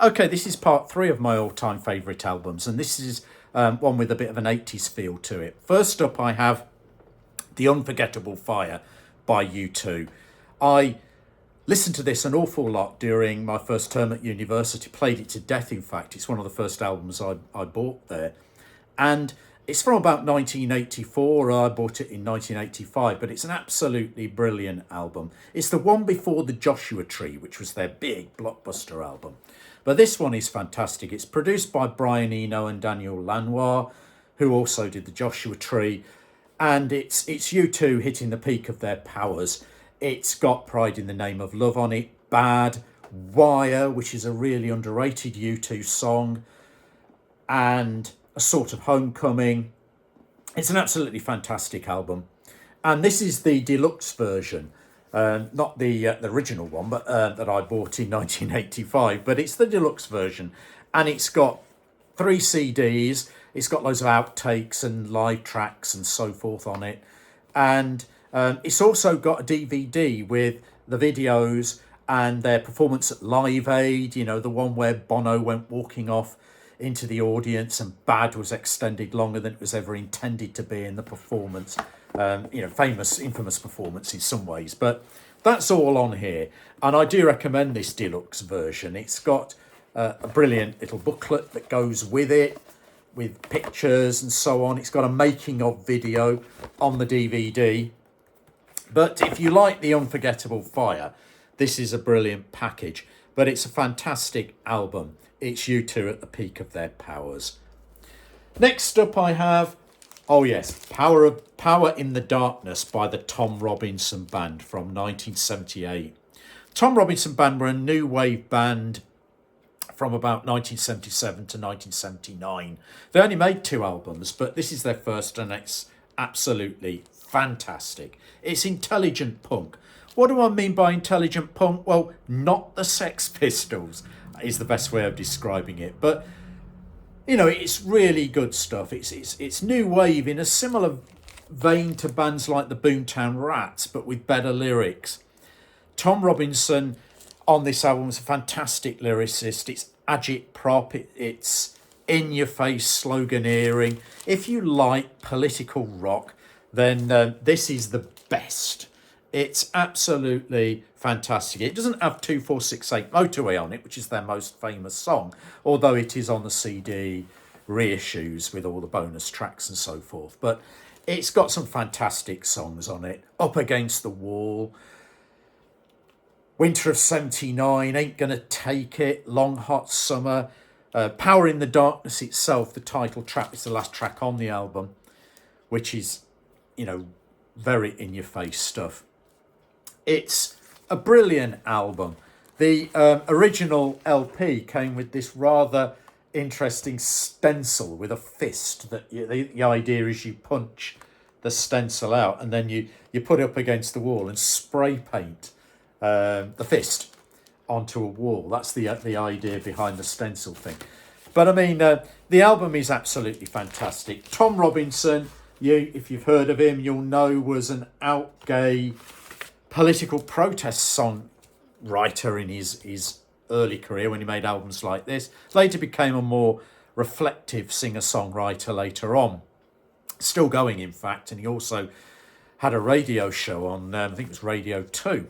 Okay, this is part 3 of my all-time favourite albums, and this is one with a bit of an 80s feel to it. First up, I have The Unforgettable Fire by U2. I listened to this an awful lot during my first term at university, played it to death, in fact. It's one of the first albums I bought there. And it's from about 1984. I bought it in 1985, but it's an absolutely brilliant album. It's the one before the Joshua Tree, which was their big blockbuster album. But this one is fantastic. It's produced by Brian Eno and Daniel Lanois, who also did the Joshua Tree. And it's U2 hitting the peak of their powers. It's got Pride in the Name of Love on it, Bad, Wire, which is a really underrated U2 song, and A Sort of Homecoming. It's an absolutely fantastic album. And this is the deluxe version, not the original one, but that I bought in 1985, but it's the deluxe version. And it's got 3 CDs. It's got loads of outtakes and live tracks and so forth on it. And it's also got a DVD with the videos and their performance at Live Aid, you know, the one where Bono went walking off into the audience and Bad was extended longer than it was ever intended to be in the performance. Infamous performance in some ways, but that's all on here. And I do recommend this deluxe version. It's got a brilliant little booklet that goes with it, with pictures and so on. It's got a making of video on the DVD. But if you like The Unforgettable Fire, this is a brilliant package. But it's a fantastic album. It's U2 at the peak of their powers. Next up I have, Power in the Darkness by the Tom Robinson Band from 1978. Tom Robinson Band were a new wave band from about 1977 to 1979. They only made 2 albums, but this is their first and it's absolutely fantastic. It's intelligent punk. What do I mean by intelligent punk? Well, not the Sex Pistols is the best way of describing it, but you know, it's really good stuff. It's new wave in a similar vein to bands like the Boomtown Rats, but with better lyrics. Tom Robinson on this album is a fantastic lyricist. It's agit-prop, it's in-your-face sloganeering. If you like political rock, then this is the best. It's absolutely fantastic. It doesn't have 2468 Motorway on it, which is their most famous song, although it is on the CD reissues with all the bonus tracks and so forth. But it's got some fantastic songs on it. Up Against the Wall, Winter of 79, Ain't Gonna Take It, Long Hot Summer, Power in the Darkness itself, the title track, is the last track on the album, which is, you know, very in-your-face stuff. It's a brilliant album. The original LP came with this rather interesting stencil with a fist. That the idea is you punch the stencil out and then you put it up against the wall and spray paint the fist onto a wall. That's the idea behind the stencil thing. But I mean, the album is absolutely fantastic. Tom Robinson, if you've heard of him, you'll know was an out gay political protest song writer in his early career when he made albums like this. Later became a more reflective singer-songwriter later on. Still going, in fact, and he also had a radio show on, I think it was Radio 2.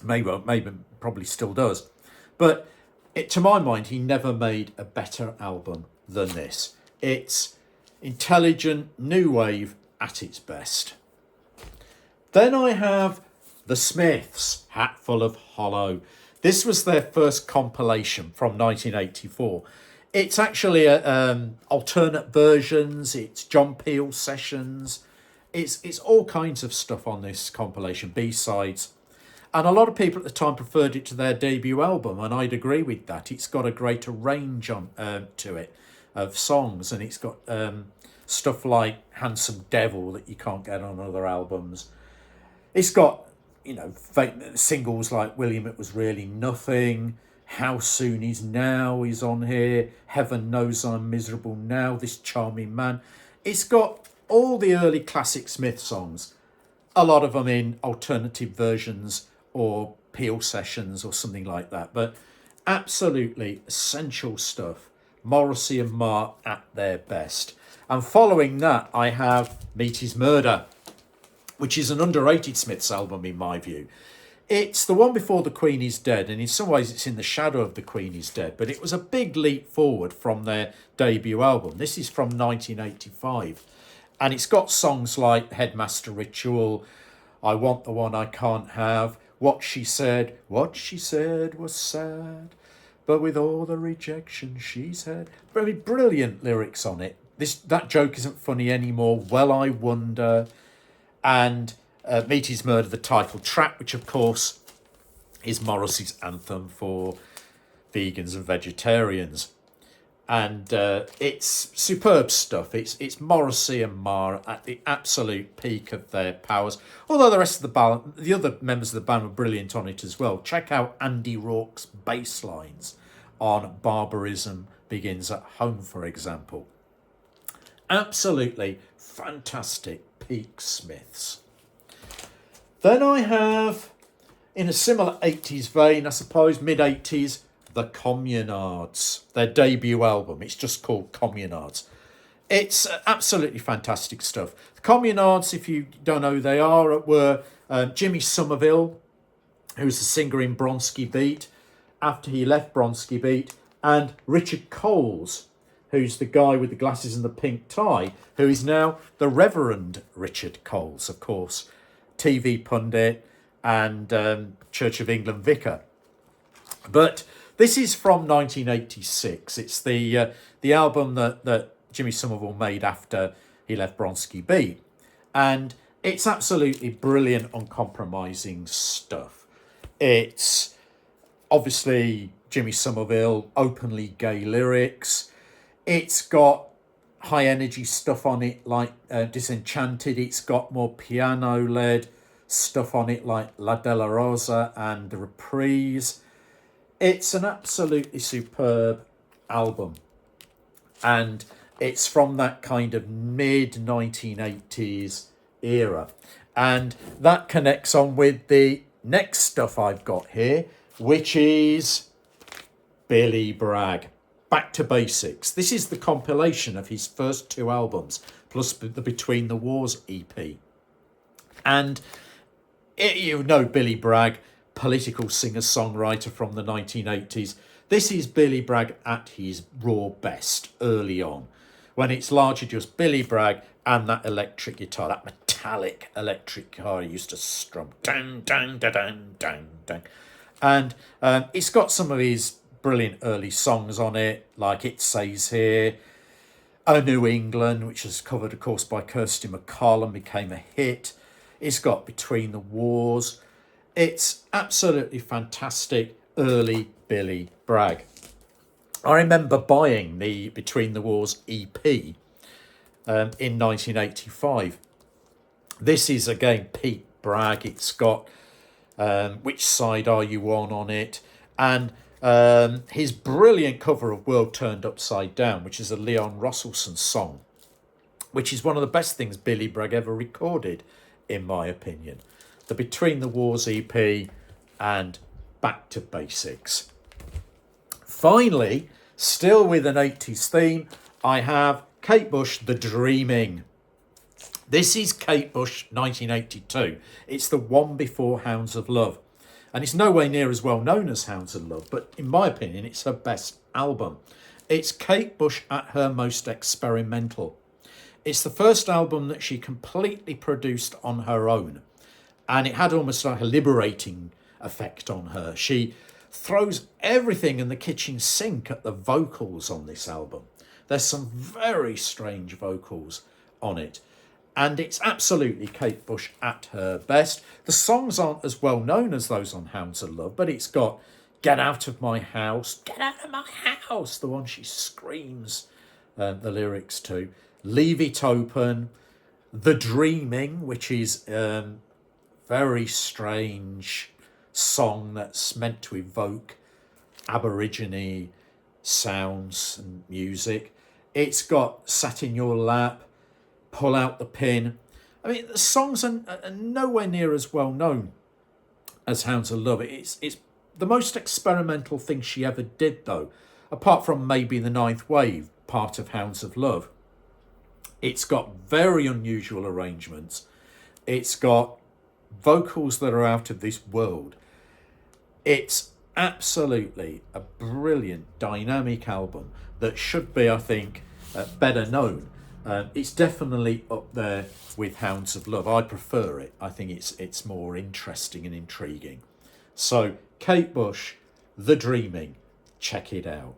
Maybe probably still does. But to my mind, he never made a better album than this. It's intelligent, new wave at its best. Then I have The Smiths, Hatful of Hollow. This was their first compilation from 1984. It's actually alternate versions. It's John Peel sessions. It's all kinds of stuff on this compilation, B-sides. And a lot of people at the time preferred it to their debut album, and I'd agree with that. It's got a greater range on to it of songs, and it's got stuff like Handsome Devil that you can't get on other albums. It's got, you know, singles like William It Was Really Nothing, How Soon Is Now is on here, Heaven Knows I'm Miserable Now, This Charming Man. It's got all the early classic Smith songs, a lot of them in alternative versions or Peel sessions or something like that. But Absolutely essential stuff. Morrissey and Marr at their best. And following that, I have Meet His Murder, which is an underrated Smiths album in my view. It's the one before The Queen Is Dead, and in some ways it's in the shadow of The Queen Is Dead, but it was a big leap forward from their debut album. This is from 1985, and it's got songs like Headmaster Ritual, I Want the One I Can't Have, What She Said was sad, but with all the rejection she's had. Very brilliant lyrics on it. That joke isn't funny anymore. Well, I wonder. And Meet His Murder, the title track, which of course is Morrissey's anthem for vegans and vegetarians. And it's superb stuff. It's Morrissey and Marr at the absolute peak of their powers. Although the rest of the band, the other members of the band were brilliant on it as well. Check out Andy Rourke's bass lines on Barbarism Begins at Home, for example. Absolutely fantastic peak Smiths. Then I have, in a similar 80s vein, I suppose, mid-80s, the Communards, their debut album. It's just called Communards. It's absolutely fantastic stuff. The Communards, if you don't know who they are, were Jimmy Somerville, who's the singer in Bronski Beat, after he left Bronski Beat, and Richard Coles, who's the guy with the glasses and the pink tie, who is now the Reverend Richard Coles, of course, TV pundit and Church of England vicar. But this is from 1986. It's the album that Jimmy Somerville made after he left Bronski Beat. And it's absolutely brilliant, uncompromising stuff. It's obviously Jimmy Somerville, openly gay lyrics. It's got high energy stuff on it like Disenchanted. It's got more piano led stuff on it like La Della Rosa and Reprise. It's an absolutely superb album, and it's from that kind of mid 1980s era, and that connects on with the next stuff I've got here, which is Billy Bragg. Back to Basics. This is the compilation of his first two albums, plus the Between the Wars EP. And you know Billy Bragg, political singer-songwriter from the 1980s. This is Billy Bragg at his raw best early on, when it's largely just Billy Bragg and that electric guitar, that metallic electric guitar he used to strum. Dang, dang, dang, dang, dang, dang. And it's got some of his brilliant early songs on it, like It Says Here, Oh New England, which was covered, of course, by Kirsty MacColl and became a hit. It's got Between the Wars. It's absolutely fantastic early Billy Bragg. I remember buying the Between the Wars EP in 1985. This is, again, Pete Bragg. It's got Which Side Are You On it. And his brilliant cover of World Turned Upside Down, which is a Leon Rosselson song, which is one of the best things Billy Bragg ever recorded, in my opinion. The Between the Wars EP and Back to Basics. Finally, still with an 80s theme, I have Kate Bush, The Dreaming. This is Kate Bush, 1982. It's the one before Hounds of Love. And it's nowhere near as well known as Hounds of Love, but in my opinion, it's her best album. It's Kate Bush at her most experimental. It's the first album that she completely produced on her own, and it had almost like a liberating effect on her. She throws everything in the kitchen sink at the vocals on this album. There's some very strange vocals on it. And it's absolutely Kate Bush at her best. The songs aren't as well known as those on Hounds of Love, but it's got Get Out of My House, Get Out of My House, the one she screams the lyrics to. Leave It Open, The Dreaming, which is very strange song that's meant to evoke Aborigine sounds and music. It's got Sat in Your Lap, Pull Out the Pin. I mean, the songs are nowhere near as well known as Hounds of Love. It's the most experimental thing she ever did, though, apart from maybe the Ninth Wave part of Hounds of Love, it's got very unusual arrangements. It's got vocals that are out of this world. It's absolutely a brilliant, dynamic album that should be, I think, better known. It's definitely up there with Hounds of Love. I prefer it. I think it's more interesting and intriguing. So, Kate Bush, The Dreaming, check it out.